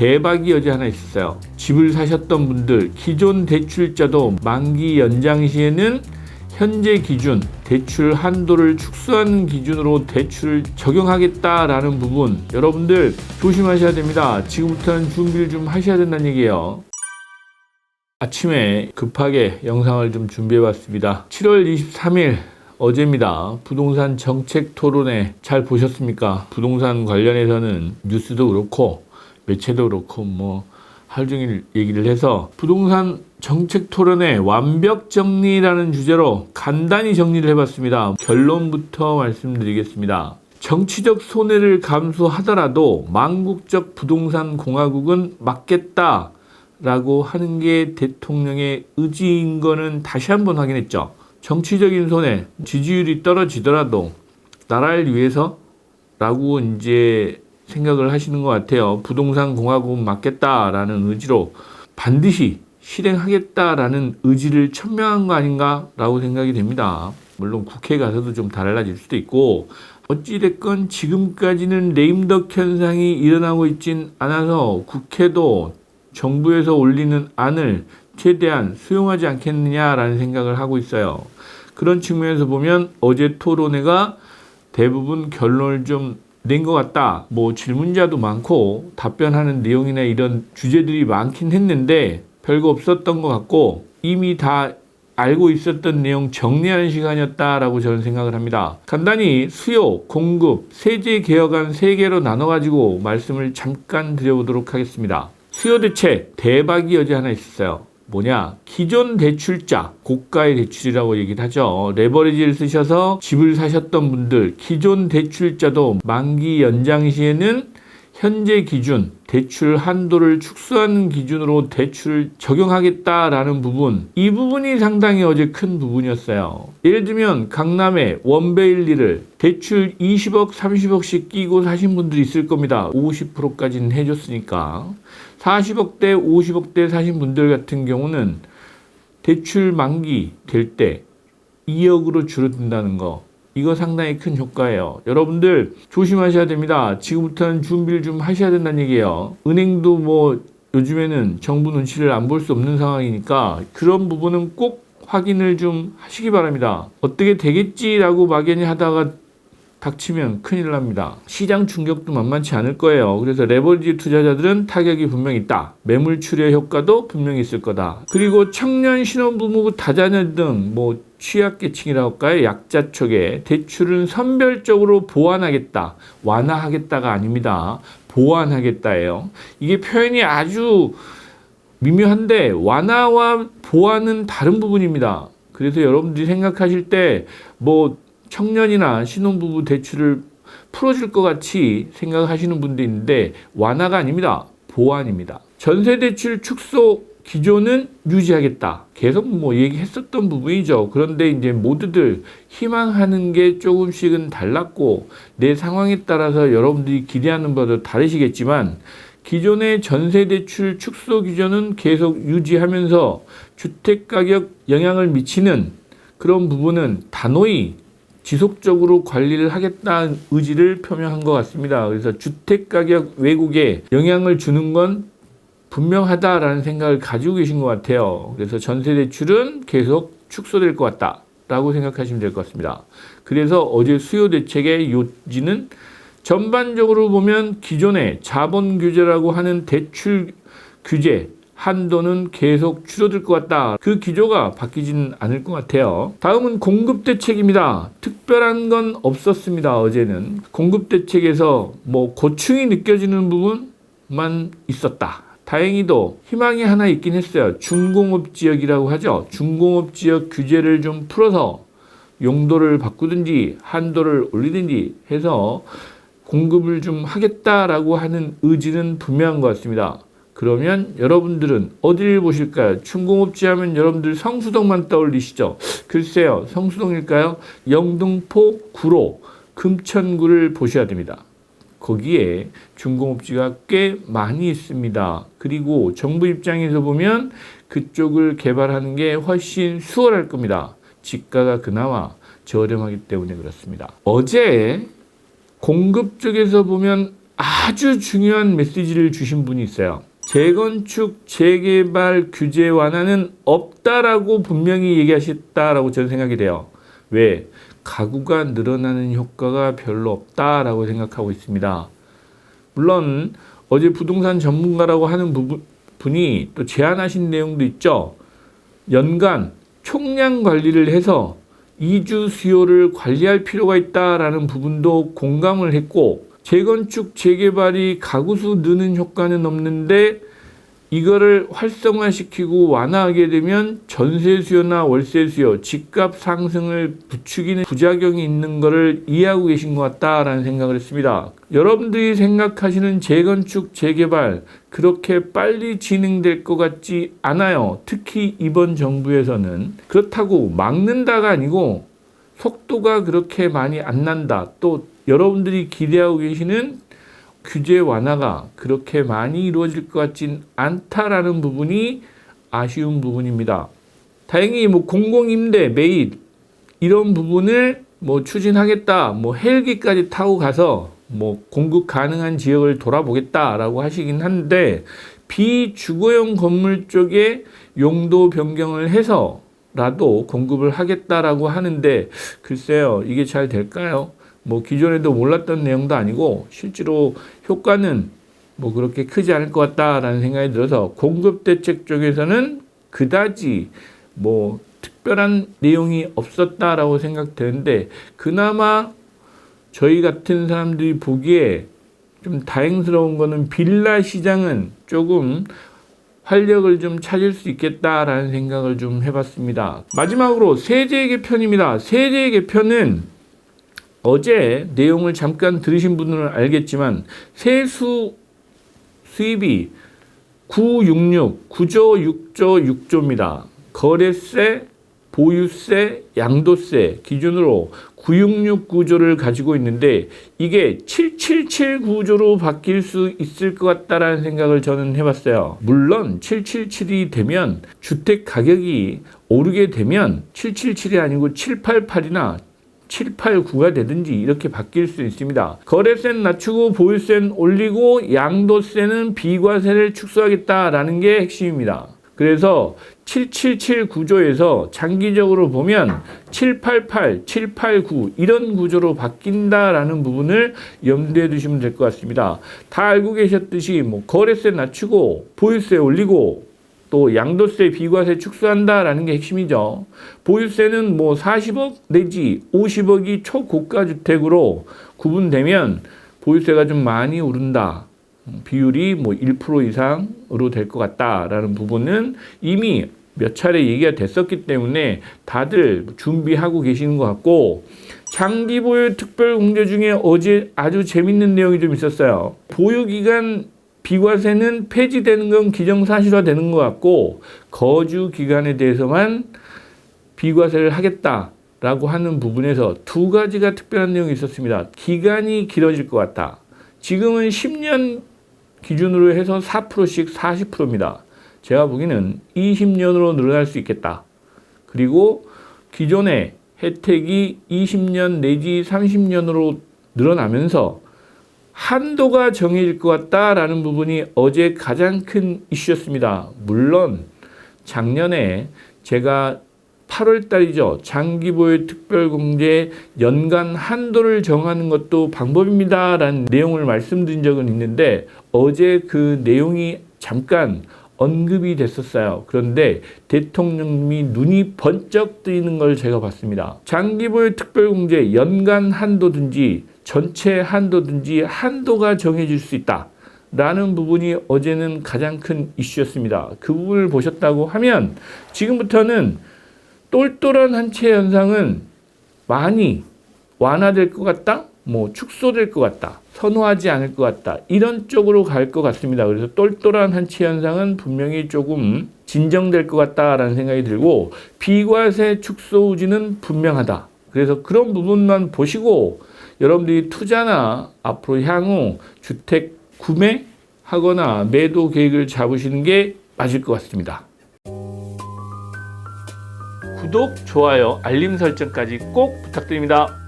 대박이 어제 하나 있었어요. 집을 사셨던 분들, 기존 대출자도 만기 연장 시에는 현재 기준 대출 한도를 축소하는 기준으로 대출을 적용하겠다라는 부분, 여러분들 조심하셔야 됩니다. 지금부터는 준비를 좀 하셔야 된다는 얘기예요. 아침에 급하게 영상을 좀 준비해 봤습니다. 7월 23일 어제입니다. 부동산 정책 토론회 잘 보셨습니까? 부동산 관련해서는 뉴스도 그렇고 매체도 그렇고 뭐 하루 종일 얘기를 해서 부동산 정책 토론회 완벽 정리라는 주제로 간단히 정리를 해봤습니다. 결론부터 말씀드리겠습니다. 정치적 손해를 감수하더라도 망국적 부동산 공화국은 막겠다라고 하는 게 대통령의 의지인 거는 다시 한번 확인했죠. 정치적인 손해, 지지율이 떨어지더라도 나라를 위해서 라고 이제 생각을 하시는 것 같아요. 부동산 공화국은 막겠다라는 의지로 반드시 실행하겠다라는 의지를 천명한 거 아닌가라고 생각이 됩니다. 물론 국회에 가서도 좀 달라질 수도 있고, 어찌됐건 지금까지는 레임덕 현상이 일어나고 있진 않아서 국회도 정부에서 올리는 안을 최대한 수용하지 않겠느냐라는 생각을 하고 있어요. 그런 측면에서 보면 어제 토론회가 대부분 결론을 좀 낸 것 같다. 뭐 질문자도 많고 답변하는 내용이나 이런 주제들이 많긴 했는데 별거 없었던 것 같고 이미 다 알고 있었던 내용 정리하는 시간이었다라고 저는 생각을 합니다. 간단히 수요, 공급, 세제 개혁안 3개로 나눠가지고 말씀을 잠깐 드려보도록 하겠습니다. 수요 대책 대박이 어제 하나 있었어요. 뭐냐? 기존 대출자, 고가의 대출이라고 얘기를 하죠. 레버리지를 쓰셔서 집을 사셨던 분들, 기존 대출자도 만기 연장 시에는 현재 기준 대출 한도를 축소하는 기준으로 대출을 적용하겠다라는 부분, 이 부분이 상당히 어제 큰 부분이었어요. 예를 들면 강남에 원베일리를 대출 20억, 30억씩 끼고 사신 분들이 있을 겁니다. 50%까지는 해줬으니까. 40억대, 50억대 사신 분들 같은 경우는 대출 만기 될 때 2억으로 줄어든다는 거, 이거 상당히 큰 효과예요. 여러분들 조심하셔야 됩니다. 지금부터는 준비를 좀 하셔야 된다는 얘기예요. 은행도 뭐 요즘에는 정부 눈치를 안 볼 수 없는 상황이니까 그런 부분은 꼭 확인을 좀 하시기 바랍니다. 어떻게 되겠지라고 막연히 하다가 닥치면 큰일 납니다. 시장 충격도 만만치 않을 거예요. 그래서 레버리지 투자자들은 타격이 분명히 있다. 매물 출혈 효과도 분명히 있을 거다. 그리고 청년, 신혼부부, 다자녀 등 뭐 취약계층이라고 할까요? 약자촉에 대출은 선별적으로 보완하겠다. 완화하겠다가 아닙니다. 보완하겠다예요. 이게 표현이 아주 미묘한데 완화와 보완은 다른 부분입니다. 그래서 여러분들이 생각하실 때 뭐 청년이나 신혼부부 대출을 풀어줄 것 같이 생각하시는 분도 있는데 완화가 아닙니다. 보완입니다. 전세대출 축소 기조는 유지하겠다. 계속 뭐 얘기했었던 부분이죠. 그런데 이제 모두들 희망하는 게 조금씩은 달랐고 내 상황에 따라서 여러분들이 기대하는 바도 다르시겠지만 기존의 전세대출 축소 기조는 계속 유지하면서 주택가격 영향을 미치는 그런 부분은 단호히 지속적으로 관리를 하겠다는 의지를 표명한 것 같습니다. 그래서 주택가격 왜곡에 영향을 주는 건 분명하다라는 생각을 가지고 계신 것 같아요. 그래서 전세대출은 계속 축소될 것 같다라고 생각하시면 될 것 같습니다. 그래서 어제 수요 대책의 요지는 전반적으로 보면 기존의 자본 규제라고 하는 대출 규제 한도는 계속 줄어들 것 같다. 그 기조가 바뀌지는 않을 것 같아요. 다음은 공급 대책입니다. 특별한 건 없었습니다. 어제는 공급 대책에서 뭐 고충이 느껴지는 부분만 있었다. 다행히도 희망이 하나 있긴 했어요. 중공업 지역이라고 하죠. 중공업 지역 규제를 좀 풀어서 용도를 바꾸든지 한도를 올리든지 해서 공급을 좀 하겠다라고 하는 의지는 분명한 것 같습니다. 그러면 여러분들은 어디를 보실까요? 중공업지 하면 여러분들 성수동만 떠올리시죠? 글쎄요, 성수동일까요? 영등포, 구로, 금천구를 보셔야 됩니다. 거기에 중공업지가 꽤 많이 있습니다. 그리고 정부 입장에서 보면 그쪽을 개발하는 게 훨씬 수월할 겁니다. 집가가 그나마 저렴하기 때문에 그렇습니다. 어제 공급 쪽에서 보면 아주 중요한 메시지를 주신 분이 있어요. 재건축, 재개발 규제 완화는 없다라고 분명히 얘기하셨다라고 저는 생각이 돼요. 왜? 가구가 늘어나는 효과가 별로 없다라고 생각하고 있습니다. 물론 어제 부동산 전문가라고 하는 분이 또 제안하신 내용도 있죠. 연간 총량 관리를 해서 이주 수요를 관리할 필요가 있다라는 부분도 공감을 했고, 재건축, 재개발이 가구수 느는 효과는 없는데 이거를 활성화시키고 완화하게 되면 전세 수요나 월세 수요, 집값 상승을 부추기는 부작용이 있는 것을 이해하고 계신 것 같다라는 생각을 했습니다. 여러분들이 생각하시는 재건축, 재개발 그렇게 빨리 진행될 것 같지 않아요. 특히 이번 정부에서는. 그렇다고 막는다가 아니고 속도가 그렇게 많이 안 난다. 또 여러분들이 기대하고 계시는 규제 완화가 그렇게 많이 이루어질 것 같진 않다라는 부분이 아쉬운 부분입니다. 다행히 공공임대, 매입 이런 부분을 추진하겠다, 헬기까지 타고 가서 공급 가능한 지역을 돌아보겠다라고 하시긴 한데, 비주거용 건물 쪽에 용도 변경을 해서라도 공급을 하겠다라고 하는데, 글쎄요, 이게 잘 될까요? 기존에도 몰랐던 내용도 아니고 실제로 효과는 그렇게 크지 않을 것 같다라는 생각이 들어서, 공급 대책 쪽에서는 그다지 특별한 내용이 없었다라고 생각되는데, 그나마 저희 같은 사람들이 보기에 좀 다행스러운 거는 빌라 시장은 조금 활력을 좀 찾을 수 있겠다라는 생각을 좀 해봤습니다. 마지막으로 세제 개편입니다. 세제 개편은 어제 내용을 잠깐 들으신 분들은 알겠지만, 세수 수입이 966, 9조, 6조, 6조입니다. 거래세, 보유세, 양도세 기준으로 966 구조를 가지고 있는데, 이게 777 구조로 바뀔 수 있을 것 같다라는 생각을 저는 해봤어요. 물론 777이 되면 주택 가격이 오르게 되면 777이 아니고 788이나 789가 되든지 이렇게 바뀔 수 있습니다. 거래세는 낮추고 보유세는 올리고 양도세는 비과세를 축소하겠다라는 게 핵심입니다. 그래서 777 구조에서 장기적으로 보면 788, 789 이런 구조로 바뀐다라는 부분을 염두에 두시면 될 것 같습니다. 다 알고 계셨듯이 거래세 낮추고 보유세 올리고 또 양도세, 비과세 축소한다라는 게 핵심이죠. 보유세는 40억 내지 50억이 초고가 주택으로 구분되면 보유세가 좀 많이 오른다. 비율이 1% 이상으로 될 것 같다라는 부분은 이미 몇 차례 얘기가 됐었기 때문에 다들 준비하고 계시는 것 같고, 장기 보유 특별 공제 중에 어제 아주 재밌는 내용이 좀 있었어요. 보유기간 비과세는 폐지되는 건 기정사실화되는 것 같고, 거주 기간에 대해서만 비과세를 하겠다라고 하는 부분에서 두 가지가 특별한 내용이 있었습니다. 기간이 길어질 것 같다. 지금은 10년 기준으로 해서 4%씩 40%입니다. 제가 보기에는 20년으로 늘어날 수 있겠다. 그리고 기존의 혜택이 20년 내지 30년으로 늘어나면서 한도가 정해질 것 같다라는 부분이 어제 가장 큰 이슈였습니다. 물론 작년에 제가 8월 달이죠. 장기보유 특별공제 연간 한도를 정하는 것도 방법입니다라는 내용을 말씀드린 적은 있는데, 어제 그 내용이 잠깐 언급이 됐었어요. 그런데 대통령님이 눈이 번쩍 뜨이는 걸 제가 봤습니다. 장기보유 특별공제 연간 한도든지 전체 한도든지 한도가 정해질 수 있다 라는 부분이 어제는 가장 큰 이슈였습니다. 그 부분을 보셨다고 하면 지금부터는 똘똘한 한채 현상은 많이 완화될 것 같다, 축소될 것 같다, 선호하지 않을 것 같다, 이런 쪽으로 갈 것 같습니다. 그래서 똘똘한 한채 현상은 분명히 조금 진정될 것 같다라는 생각이 들고, 비과세 축소 의지는 분명하다. 그래서 그런 부분만 보시고 여러분들이 투자나 앞으로 향후 주택 구매하거나 매도 계획을 잡으시는 게 맞을 것 같습니다. 구독, 좋아요, 알림 설정까지 꼭 부탁드립니다.